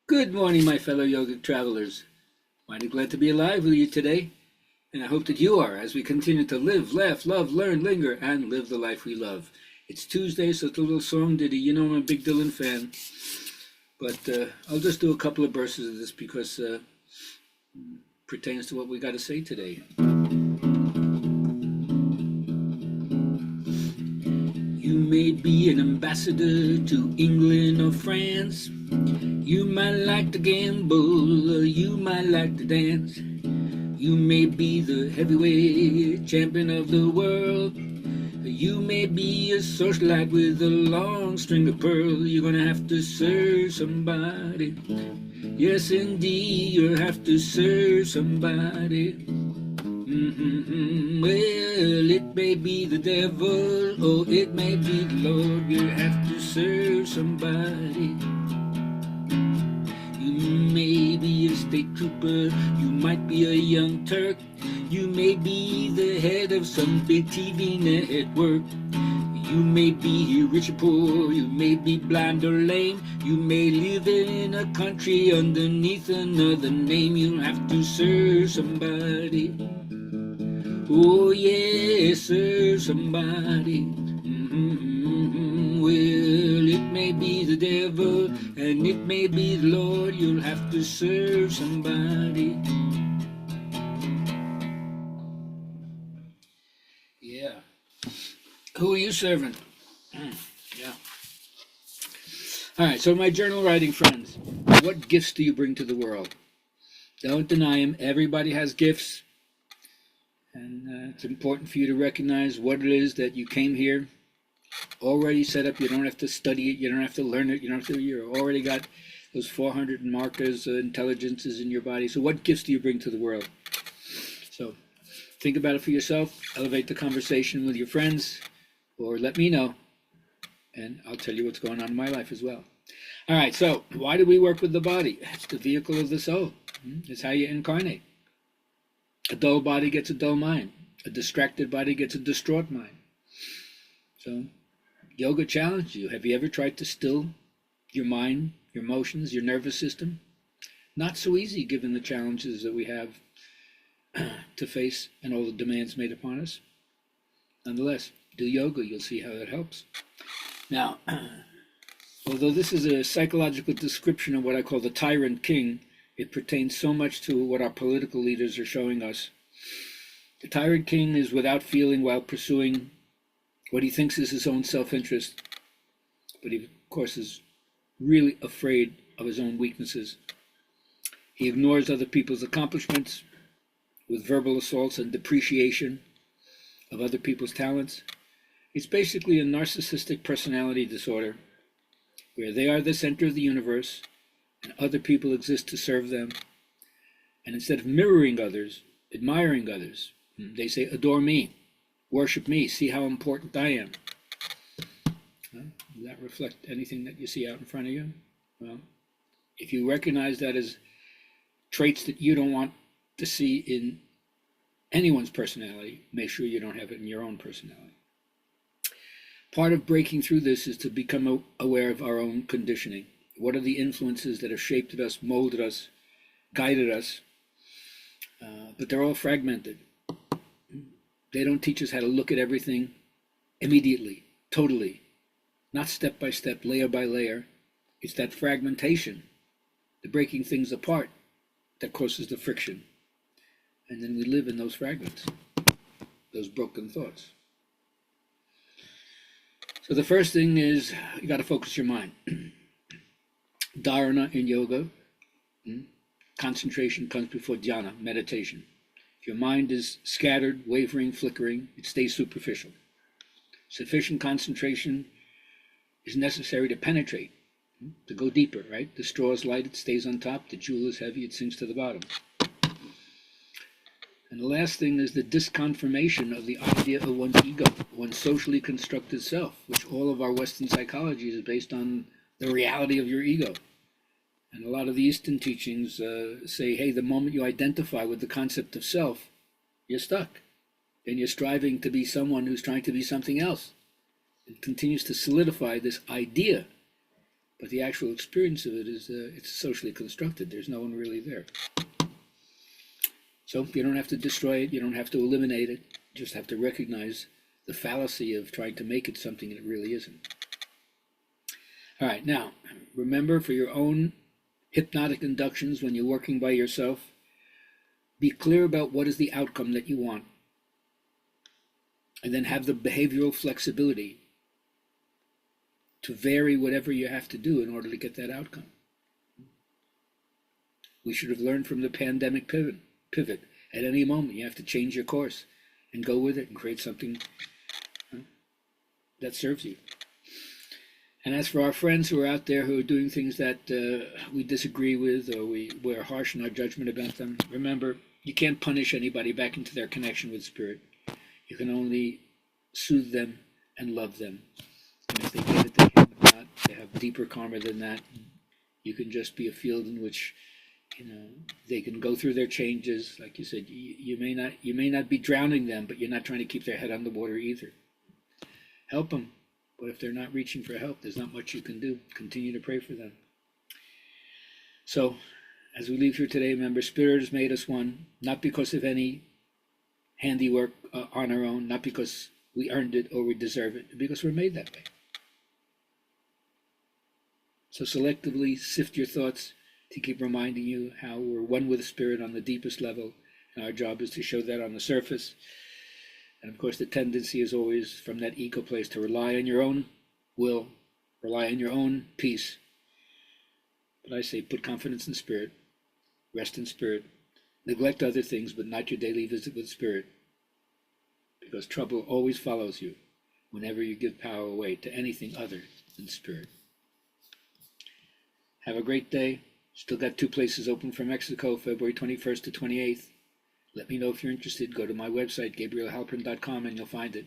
Good morning, my fellow yogic travelers. Mighty glad to be alive with you today, and I hope that you are as we continue to live, laugh, love, learn, linger, and live the life we love. It's Tuesday, so it's a little song ditty. You know I'm a big Dylan fan, but I'll just do a couple of verses of this because it pertains to what we got to say today. You may be an ambassador to England or France. You might like to gamble, or you might like to dance. You may be the heavyweight champion of the world. You may be a socialite with a long string of pearls. You're gonna have to serve somebody. Yes, indeed, you'll have to serve somebody. Well, it may be the devil, or it may be the Lord. You'll have to serve somebody. You may be a state trooper, you might be a young Turk. You may be the head of some big TV network. You may be rich or poor, you may be blind or lame. You may live in a country underneath another name. You'll have to serve somebody. Oh yeah, serve somebody. Well, it may be the devil and it may be the Lord. You'll have to serve somebody. Yeah. Who are you serving? Yeah. All right, so my journal writing friends, what gifts do you bring to the world? Don't deny them. Everybody has gifts. And it's important for you to recognize what it is that you came here already set up. You don't have to study it. You don't have to learn it. You don't have to. You already got those 400 markers, intelligences in your body. So what gifts do you bring to the world? So think about it for yourself. Elevate the conversation with your friends, or let me know, and I'll tell you what's going on in my life as well. All right. So why do we work with the body? It's the vehicle of the soul. It's how you incarnate. A dull body gets a dull mind. A distracted body gets a distraught mind. So, yoga challenges you. Have you ever tried to still your mind, your emotions, your nervous system? Not so easy given the challenges that we have to face and all the demands made upon us. Nonetheless, do yoga. You'll see how that helps. Now, although this is a psychological description of what I call the tyrant king, it pertains so much to what our political leaders are showing us. The tyrant king is without feeling while pursuing what he thinks is his own self-interest, but he, of course, is really afraid of his own weaknesses. He ignores other people's accomplishments with verbal assaults and depreciation of other people's talents. It's basically a narcissistic personality disorder where they are the center of the universe and other people exist to serve them. And instead of mirroring others, admiring others, they say, adore me, worship me, see how important I am. Does that reflect anything that you see out in front of you? Well, if you recognize that as traits that you don't want to see in anyone's personality, make sure you don't have it in your own personality. Part of breaking through this is to become aware of our own conditioning. What are the influences that have shaped us, molded us, guided us? But they're all fragmented. They don't teach us how to look at everything immediately, totally, not step by step, layer by layer. It's that fragmentation, the breaking things apart, that causes the friction. And then we live in those fragments, those broken thoughts. So the first thing is you got to focus your mind. Dharana in yoga, concentration comes before dhyana, meditation. If your mind is scattered, wavering, flickering, it stays superficial. Sufficient concentration is necessary to penetrate, to go deeper, right? The straw is light, it stays on top. The jewel is heavy, it sinks to the bottom. And the last thing is the disconfirmation of the idea of one's ego, one's socially constructed self, which all of our Western psychology is based on the reality of your ego. And a lot of the Eastern teachings say, hey, the moment you identify with the concept of self, you're stuck. And you're striving to be someone who's trying to be something else. It continues to solidify this idea But the actual experience of it is it's socially constructed. There's no one really there. So you don't have to destroy it. You don't have to eliminate it. You just have to recognize the fallacy of trying to make it something it really isn't. All right, now, remember, for your own hypnotic inductions when you're working by yourself, be clear about what is the outcome that you want. And then have the behavioral flexibility to vary whatever you have to do in order to get that outcome. We should have learned from the pandemic pivot. At any moment, you have to change your course and go with it and create something that serves you. And as for our friends who are out there who are doing things that we disagree with, or we're harsh in our judgment about them, remember, you can't punish anybody back into their connection with Spirit. You can only soothe them and love them. And if they get it, they can. If not, they have deeper karma than that. You can just be a field in which, they can go through their changes. Like you said, you may not be drowning them, but you're not trying to keep their head on the water either. Help them. But if they're not reaching for help, there's not much you can do. Continue to pray for them. So, as we leave here today, remember, Spirit has made us one, not because of any handiwork on our own, not because we earned it or we deserve it, because we're made that way. So selectively sift your thoughts to keep reminding you how we're one with the Spirit on the deepest level, and our job is to show that on the surface. And of course, the tendency is always from that ego place to rely on your own will, rely on your own peace. But I say, put confidence in Spirit, rest in Spirit, neglect other things, but not your daily visit with Spirit, because trouble always follows you whenever you give power away to anything other than Spirit. Have a great day. Still got 2 places open for Mexico, February 21st to 28th. Let me know if you're interested. Go to my website, GabrielHalpern.com, and you'll find it.